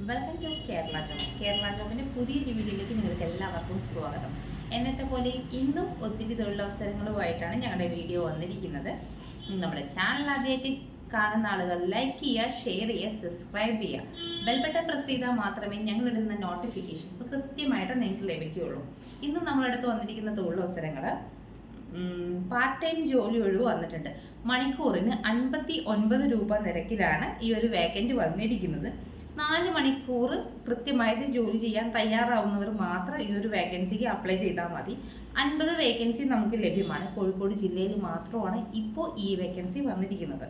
Welcome to Kerala job. Kerala ജോബിൻ്റെ പുതിയൊരു വീഡിയോയിലേക്ക് നിങ്ങൾക്ക് എല്ലാവർക്കും സ്വാഗതം. എന്നത്തെ പോലെ ഇന്നും ഒത്തിരി തൊഴിലവസരങ്ങളുമായിട്ടാണ് ഞങ്ങളുടെ വീഡിയോ വന്നിരിക്കുന്നത്. നമ്മുടെ ചാനൽ ആദ്യമായിട്ട് കാണുന്ന ആളുകൾ ലൈക്ക് ചെയ്യുക, ഷെയർ ചെയ്യുക, സബ്സ്ക്രൈബ് ചെയ്യുക. ബെൽ ബട്ടൺ പ്രസ് ചെയ്താൽ മാത്രമേ ഞങ്ങളിടുന്ന നോട്ടിഫിക്കേഷൻസ് കൃത്യമായിട്ട് നിങ്ങൾക്ക് ലഭിക്കുകയുള്ളൂ. ഇന്ന് നമ്മളടുത്ത് വന്നിരിക്കുന്ന തൊഴിലവസരങ്ങൾ പാർട്ട് ടൈം ജോലി ഒഴിവ് വന്നിട്ടുണ്ട്. മണിക്കൂറിന് 59 രൂപ നിരക്കിലാണ് ഈ ഒരു വേക്കൻറ്റ് വന്നിരിക്കുന്നത്. 4 മണിക്കൂർ കൃത്യമായിട്ട് ജോലി ചെയ്യാൻ തയ്യാറാവുന്നവർ മാത്രം ഈ ഒരു വേക്കൻസിക്ക് അപ്ലൈ ചെയ്താൽ മതി. 50 വേക്കൻസി നമുക്ക് ലഭ്യമാണ്. കോഴിക്കോട് ജില്ലയിൽ മാത്രമാണ് ഇപ്പോൾ ഈ വേക്കൻസി വന്നിരിക്കുന്നത്.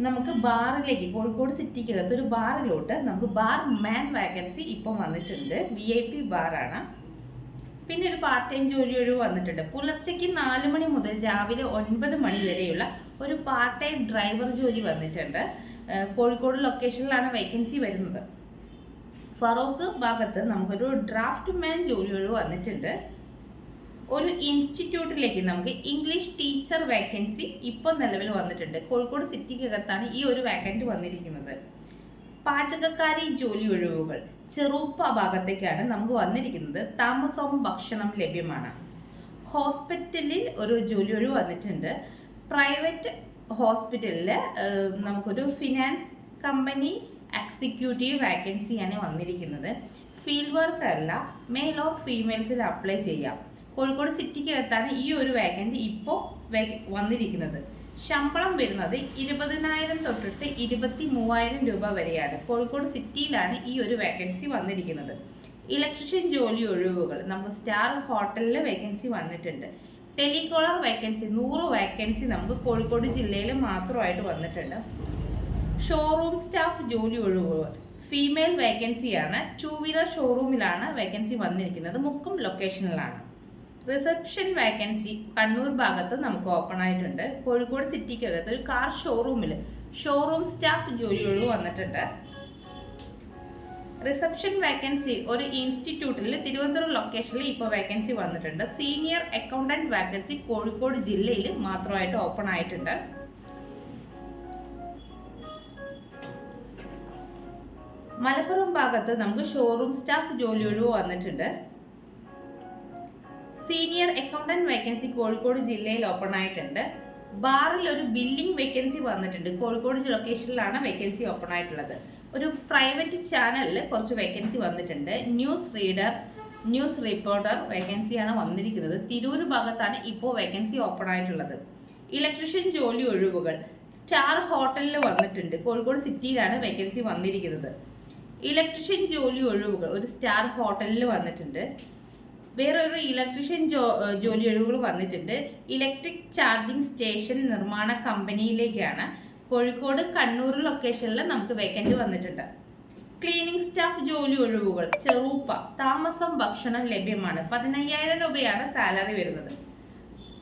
നമുക്ക് ബാറിലേക്ക്, കോഴിക്കോട് സിറ്റിക്കകത്ത് ഒരു ബാറിലോട്ട് നമുക്ക് ബാർ മാൻ വേക്കൻസി ഇപ്പം വന്നിട്ടുണ്ട്. VIP ബാറാണ്. പിന്നെ ഒരു പാർട്ട് ടൈം ജോലി ഒഴിവ് വന്നിട്ടുണ്ട്. പുലർച്ചയ്ക്ക് 4 മണി മുതൽ രാവിലെ 9 മണി വരെയുള്ള ഒരു പാർട്ട് ടൈം ഡ്രൈവർ ജോലി വന്നിട്ടുണ്ട്. കോഴിക്കോട് ലൊക്കേഷനിലാണ് വേക്കൻസി വരുന്നത്. ഫറോക്ക് ഭാഗത്ത് നമുക്കൊരു ഡ്രാഫ്റ്റ് മാൻ ജോലി ഒഴിവ് വന്നിട്ടുണ്ട്. ഒരു ഇൻസ്റ്റിറ്റ്യൂട്ടിലേക്ക് നമുക്ക് ഇംഗ്ലീഷ് ടീച്ചർ വേക്കൻസി ഇപ്പോൾ നിലവിൽ വന്നിട്ടുണ്ട്. കോഴിക്കോട് സിറ്റിക്കകത്താണ് ഈ ഒരു വേക്കൻറ്റ് വന്നിരിക്കുന്നത്. പാചകക്കാരി ജോലി ഒഴിവുകൾ ചെറുപ്പ ഭാഗത്തേക്കാണ് നമുക്ക് വന്നിരിക്കുന്നത്. താമസവും ഭക്ഷണം ലഭ്യമാണ്. ഹോസ്പിറ്റലിൽ ഒരു ജോലി ഒഴിവ് വന്നിട്ടുണ്ട്. പ്രൈവറ്റ് ഹോസ്പിറ്റലിൽ നമുക്കൊരു ഫിനാൻസ് കമ്പനി എക്സിക്യൂട്ടീവ് വേക്കൻസിയാണ് വന്നിരിക്കുന്നത്. ഫീൽഡ് വർക്ക് അല്ല, മെയിൽ ഓർ ഫീമെയിൽസിൽ അപ്ലൈ ചെയ്യാം. കോഴിക്കോട് സിറ്റിക്കകത്താണ് ഈ ഒരു വേക്കൻറ്റ് ഇപ്പോൾ വന്നിരിക്കുന്നത്. ശമ്പളം വരുന്നത് 20,000 തൊട്ടിട്ട് 23,000 രൂപ വരെയാണ്. കോഴിക്കോട് സിറ്റിയിലാണ് ഈ ഒരു വേക്കൻസി വന്നിരിക്കുന്നത്. ഇലക്ട്രീഷ്യൻ ജോലി ഒഴിവുകൾ നമുക്ക് സ്റ്റാർ ഹോട്ടലിൽ വേക്കൻസി വന്നിട്ടുണ്ട്. ടെലികോളർ വേക്കൻസി 100 വേക്കൻസി നമുക്ക് കോഴിക്കോട് ജില്ലയിൽ മാത്രമായിട്ട് വന്നിട്ടുണ്ട്. ഷോറൂം സ്റ്റാഫ് ജോലി ഒഴിവുകൾ ഫീമെയിൽ വേക്കൻസിയാണ്. 2 വീലർ ഷോറൂമിലാണ് വേക്കൻസി വന്നിരിക്കുന്നത്. മുക്കം ലൊക്കേഷനിലാണ്. റിസപ്ഷൻ വേക്കൻസി കണ്ണൂർ ഭാഗത്ത് നമുക്ക് ഓപ്പൺ ആയിട്ടുണ്ട്. കോഴിക്കോട് സിറ്റിക്കകത്ത് ഒരു കാർ ഷോറൂമിൽ ഷോറൂം സ്റ്റാഫ് ജോലി ഒഴിവ് വന്നിട്ടുണ്ട്. റിസപ്ഷൻ വേക്കൻസി ഒരു ഇൻസ്റ്റിറ്റ്യൂട്ടിൽ തിരുവനന്തപുരം ലൊക്കേഷനിൽ ഇപ്പോൾ വേക്കൻസി വന്നിട്ടുണ്ട്. സീനിയർ അക്കൗണ്ടന്റ് വേക്കൻസി കോഴിക്കോട് ജില്ലയിൽ മാത്രമായിട്ട് ഓപ്പൺ ആയിട്ടുണ്ട്. മലപ്പുറം ഭാഗത്ത് നമുക്ക് ഷോറൂം സ്റ്റാഫ് ജോലി ഒഴിവ് വന്നിട്ടുണ്ട്. സീനിയർ അക്കൗണ്ടന്റ് വേക്കൻസി കോഴിക്കോട് ജില്ലയിൽ ഓപ്പൺ ആയിട്ടുണ്ട്. ബാറിൽ ഒരു ബില്ലിംഗ് വേക്കൻസി വന്നിട്ടുണ്ട്. കോഴിക്കോട് ലൊക്കേഷനിലാണ് വേക്കൻസി ഓപ്പൺ ആയിട്ടുള്ളത്. ഒരു പ്രൈവറ്റ് ചാനലിൽ കുറച്ച് വേക്കൻസി വന്നിട്ടുണ്ട്. ന്യൂസ് റീഡർ, ന്യൂസ് റിപ്പോർട്ടർ വേക്കൻസിയാണ് വന്നിരിക്കുന്നത്. തിരൂർ ഭാഗത്താണ് ഇപ്പോൾ വേക്കൻസി ഓപ്പൺ ആയിട്ടുള്ളത്. ഇലക്ട്രീഷ്യൻ ജോലി ഒഴിവുകൾ സ്റ്റാർ ഹോട്ടലിൽ വന്നിട്ടുണ്ട്. കോഴിക്കോട് സിറ്റിയിലാണ് വേക്കൻസി വന്നിരിക്കുന്നത്. ഇലക്ട്രീഷ്യൻ ജോലി ഒഴിവുകൾ ഒരു സ്റ്റാർ ഹോട്ടലിൽ വന്നിട്ടുണ്ട്. വേറൊരു ഇലക്ട്രീഷ്യൻ ജോലി ഒഴിവുകൾ വന്നിട്ടുണ്ട്. ഇലക്ട്രിക് ചാർജിങ് സ്റ്റേഷൻ നിർമ്മാണ കമ്പനിയിലേക്കാണ്. കോഴിക്കോട് കണ്ണൂർ ലൊക്കേഷനിൽ നമുക്ക് വേക്കൻറ്റ് വന്നിട്ടുണ്ട്. ക്ലീനിങ് സ്റ്റാഫ് ജോലി ഒഴിവുകൾ ചെറുപ്പ താമസം ഭക്ഷണം ലഭ്യമാണ്. 15,000 രൂപയാണ് സാലറി വരുന്നത്.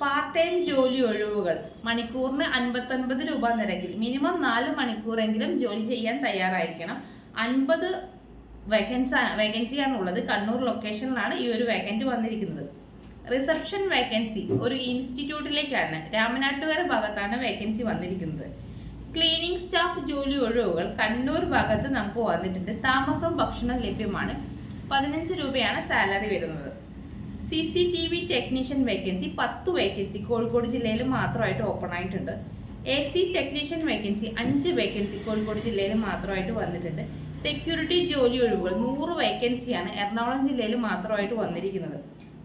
പാർട്ട് ടൈം ജോലി ഒഴിവുകൾ മണിക്കൂറിന് 59 രൂപ നിരക്കിൽ മിനിമം 4 മണിക്കൂറെങ്കിലും ജോലി ചെയ്യാൻ തയ്യാറായിരിക്കണം. 50 വേക്കൻസിയാണ് ഉള്ളത്. കണ്ണൂർ ലൊക്കേഷനിലാണ് ഈ ഒരു വേക്കൻറ്റ് വന്നിരിക്കുന്നത്. റിസപ്ഷൻ വേക്കൻസി ഒരു ഇൻസ്റ്റിറ്റ്യൂട്ടിലേക്കാണ്. രാമനാട്ടുകര ഭാഗത്താണ് വേക്കൻസി വന്നിരിക്കുന്നത്. ക്ലീനിങ് സ്റ്റാഫ് ജോലി ഒഴിവുകൾ കണ്ണൂർ ഭാഗത്ത് നമുക്ക് വന്നിട്ടുണ്ട്. താമസവും ഭക്ഷണം ലഭ്യമാണ്. 15 രൂപയാണ് സാലറി വരുന്നത്. CCTV technician vacancy 10 vacancy Kozhikode ജില്ലയിൽ മാത്രമായിട്ട് ഓപ്പൺ ആയിട്ടുണ്ട്. AC technician vacancy 5 vacancy Kozhikode ജില്ലയിൽ മാത്രമായിട്ട് വന്നിട്ടുണ്ട്. സെക്യൂരിറ്റി ജോലി ഒഴിവുകൾ 100 വേക്കൻസിയാണ് എറണാകുളം ജില്ലയിൽ മാത്രമായിട്ട് വന്നിരിക്കുന്നത്.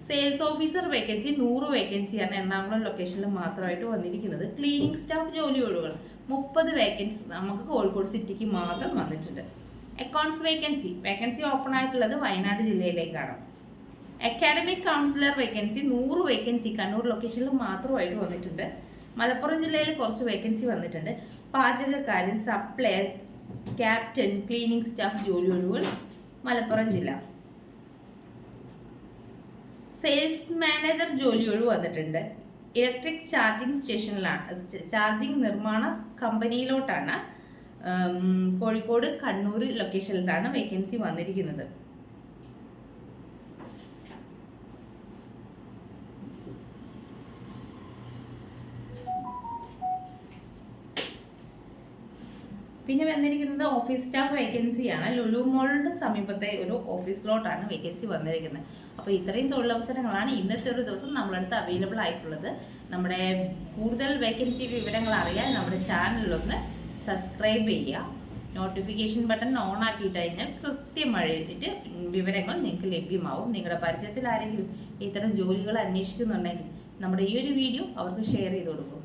സെയിൽസ് ഓഫീസർ വേക്കൻസി 100 വേക്കൻസിയാണ് എറണാകുളം ലൊക്കേഷനിൽ മാത്രമായിട്ട് വന്നിരിക്കുന്നത്. ക്ലീനിങ് സ്റ്റാഫ് ജോലി ഒഴിവുകൾ 30 വേക്കൻസി നമുക്ക് കോഴിക്കോട് സിറ്റിക്ക് മാത്രം വന്നിട്ടുണ്ട്. അക്കൗണ്ട്സ് വേക്കൻസി ഓപ്പൺ ആയിട്ടുള്ളത് വയനാട് ജില്ലയിലേക്കാണ്. Academic counsellor vacancy 100 vacancy Kannur ലൊക്കേഷനിൽ മാത്രമായിട്ട് വന്നിട്ടുണ്ട്. മലപ്പുറം ജില്ലയിൽ കുറച്ച് വേക്കൻസി വന്നിട്ടുണ്ട്. പാചകക്കാരൻ, സപ്ലയർ, ക്യാപ്റ്റൻ, ക്ലീനിങ് സ്റ്റാഫ് ജോലി ഒഴിവുകൾ മലപ്പുറം ജില്ല. സെയിൽസ് മാനേജർ ജോലി ഒഴിവ് വന്നിട്ടുണ്ട്. ഇലക്ട്രിക് ചാർജിങ് സ്റ്റേഷനിലാണ്, ചാർജിങ് നിർമ്മാണ കമ്പനിയിലോട്ടാണ്. കോഴിക്കോട് കണ്ണൂർ ലൊക്കേഷനിലാണ് വേക്കൻസി വന്നിരിക്കുന്നത്. പിന്നെ വന്നിരിക്കുന്നത് ഓഫീസ് സ്റ്റാഫ് വേക്കൻസിയാണ്. ലുലു മോളിൻ്റെ സമീപത്തെ ഒരു ഓഫീസിലോട്ടാണ് വേക്കൻസി വന്നിരിക്കുന്നത്. അപ്പോൾ ഇത്രയും തൊഴിലവസരങ്ങളാണ് ഇന്നത്തെ ഒരു ദിവസം നമ്മളടുത്ത് അവൈലബിൾ ആയിട്ടുള്ളത്. നമ്മുടെ കൂടുതൽ വേക്കൻസി വിവരങ്ങൾ അറിയാൻ നമ്മുടെ ചാനലിലൊന്ന് സബ്സ്ക്രൈബ് ചെയ്യുക. നോട്ടിഫിക്കേഷൻ ബട്ടൺ ഓൺ ആക്കിയിട്ട് കഴിഞ്ഞാൽ കൃത്യമായിട്ട് വിവരങ്ങൾ നിങ്ങൾക്ക് ലഭ്യമാവും. നിങ്ങളുടെ പരിചയത്തിൽ ആരെങ്കിലും ഇത്തരം ജോലികൾ അന്വേഷിക്കുന്നുണ്ടെങ്കിൽ നമ്മുടെ ഈ ഒരു വീഡിയോ അവർക്ക് ഷെയർ ചെയ്ത് കൊടുക്കും.